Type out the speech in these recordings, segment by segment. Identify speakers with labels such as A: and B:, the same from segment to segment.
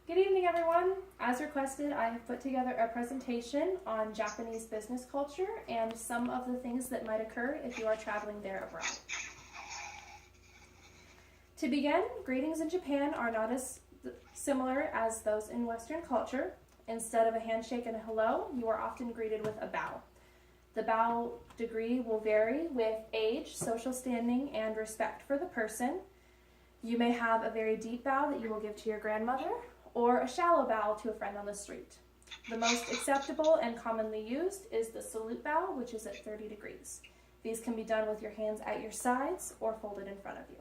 A: Good evening, everyone. As requested, I have put together a presentation on Japanese business culture and some of the things that might occur if you are traveling there abroad. To begin, greetings in Japan are not as similar as those in Western culture. Instead of a handshake and a hello, you are often greeted with a bow. The bow degree will vary with age, social standing, and respect for the person. You may have a very deep bow that you will give to your grandmother, or a shallow bow to a friend on the street. The most acceptable and commonly used is the salute bow, which is at 30 degrees. These can be done with your hands at your sides or folded in front of you.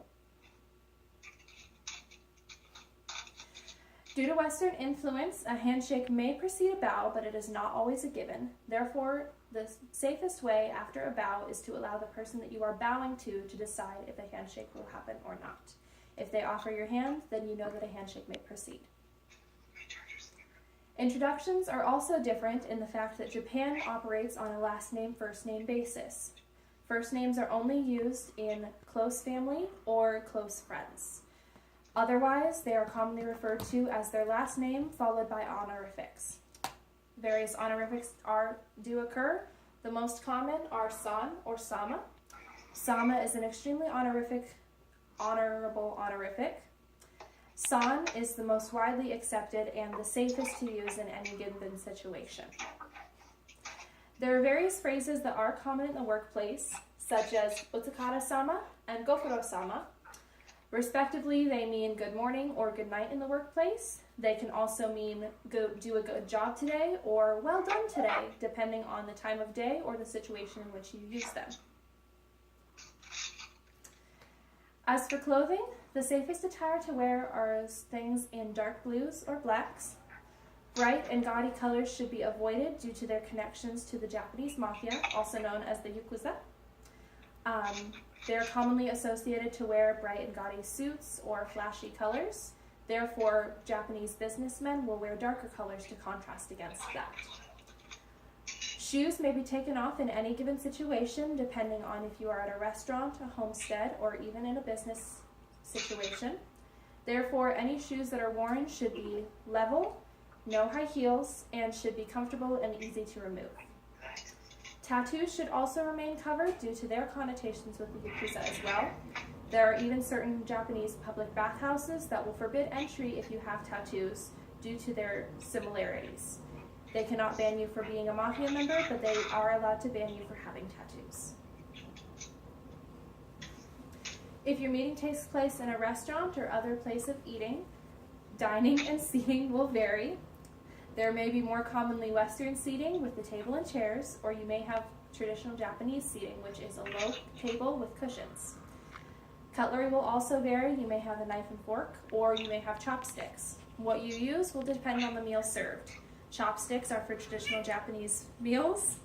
A: Due to Western influence, a handshake may precede a bow, but it is not always a given. Therefore, the safest way after a bow is to allow the person that you are bowing to decide if a handshake will happen or not. If they offer your hand, then you know that a handshake may proceed. Introductions are also different in the fact that Japan operates on a last name, first name basis. First names are only used in close family or close friends. Otherwise, they are commonly referred to as their last name followed by honorifics. Various honorifics do occur. The most common are san or sama. Sama is an extremely honorable honorific. San is the most widely accepted and the safest to use in any given situation. There are various phrases that are common in the workplace, such as Otsukara-sama and Gofuro-sama. Respectively, they mean good morning or good night in the workplace. They can also mean do a good job today or well done today, depending on the time of day or the situation in which you use them. As for clothing, the safest attire to wear are things in dark blues or blacks. Bright and gaudy colors should be avoided due to their connections to the Japanese mafia, also known as the Yakuza. They are commonly associated to wear bright and gaudy suits or flashy colors. Therefore, Japanese businessmen will wear darker colors to contrast against that. Shoes may be taken off in any given situation, depending on if you are at a restaurant, a homestead, or even in a business situation. Therefore, any shoes that are worn should be level, no high heels, and should be comfortable and easy to remove. Tattoos should also remain covered due to their connotations with the Yakuza as well. There are even certain Japanese public bathhouses that will forbid entry if you have tattoos due to their similarities. They cannot ban you for being a mafia member, but they are allowed to ban you for having tattoos. If your meeting takes place in a restaurant or other place of eating, dining and seating will vary. There may be more commonly Western seating with the table and chairs, or you may have traditional Japanese seating, which is a low table with cushions. Cutlery will also vary. You may have a knife and fork, or you may have chopsticks. What you use will depend on the meal served. Chopsticks are for traditional Japanese meals,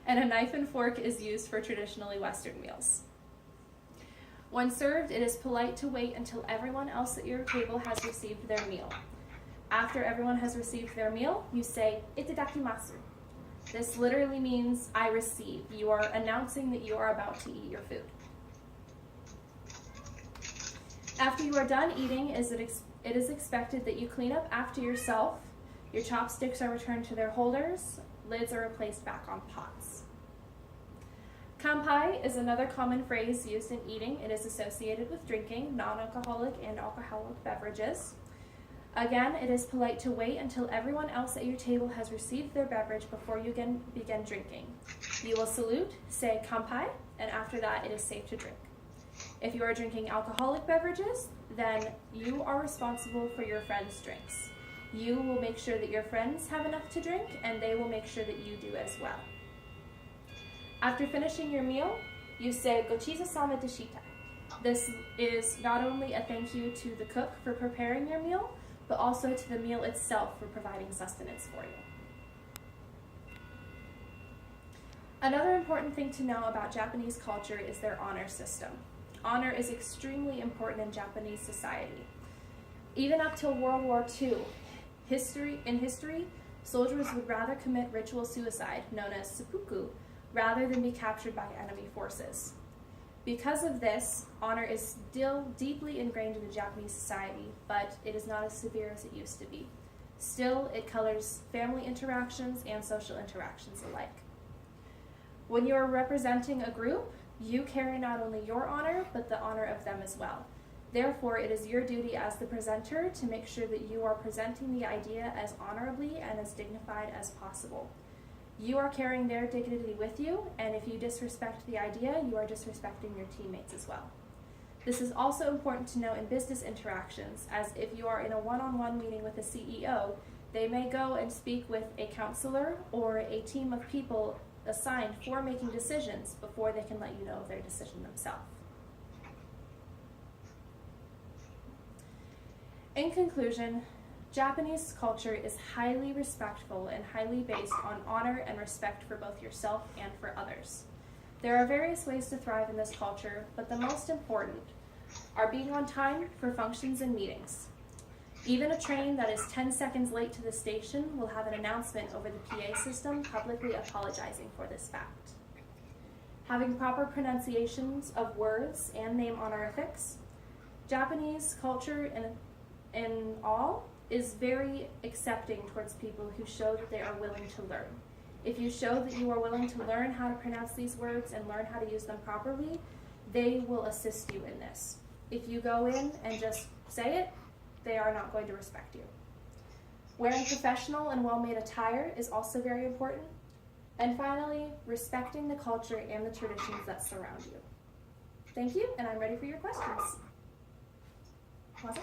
A: and a knife and fork is used for traditionally Western meals. When served, it is polite to wait until everyone else at your table has received their meal. After everyone has received their meal, you say, "Itadakimasu." This literally means, "I receive." You are announcing that you are about to eat your food. After you are done eating, it is expected that you clean up after yourself. Your chopsticks are returned to their holders. Lids are replaced back on pots. Kanpai is another common phrase used in eating. It is associated with drinking non-alcoholic and alcoholic beverages. Again, it is polite to wait until everyone else at your table has received their beverage before you begin drinking. You will salute, say kanpai, and after that it is safe to drink. If you are drinking alcoholic beverages, then you are responsible for your friends' drinks. You will make sure that your friends have enough to drink, and they will make sure that you do as well. After finishing your meal, you say "Gochizu-sama deshita." This is not only a thank you to the cook for preparing your meal, but also to the meal itself for providing sustenance for you. Another important thing to know about Japanese culture is their honor system. Honor is extremely important in Japanese society. Even up till World War II, in history, soldiers would rather commit ritual suicide, known as seppuku, rather than be captured by enemy forces. Because of this, honor is still deeply ingrained into Japanese society, but it is not as severe as it used to be. Still, it colors family interactions and social interactions alike. When you are representing a group, you carry not only your honor, but the honor of them as well. Therefore, it is your duty as the presenter to make sure that you are presenting the idea as honorably and as dignified as possible. You are carrying their dignity with you, and if you disrespect the idea, you are disrespecting your teammates as well. This is also important to know in business interactions, as if you are in a one-on-one meeting with a CEO, they may go and speak with a counselor or a team of people assigned for making decisions before they can let you know of their decision themselves. In conclusion, Japanese culture is highly respectful and highly based on honor and respect for both yourself and for others. There are various ways to thrive in this culture, but the most important are being on time for functions and meetings. Even a train that is 10 seconds late to the station will have an announcement over the PA system publicly apologizing for this fact. Having proper pronunciations of words and name honorifics. Japanese culture in all is very accepting towards people who show that they are willing to learn. If you show that you are willing to learn how to pronounce these words and learn how to use them properly, they will assist you in this. If you go in and just say it, they are not going to respect you. Wearing professional and well-made attire is also very important. And finally, respecting the culture and the traditions that surround you. Thank you, and I'm ready for your questions. Was it?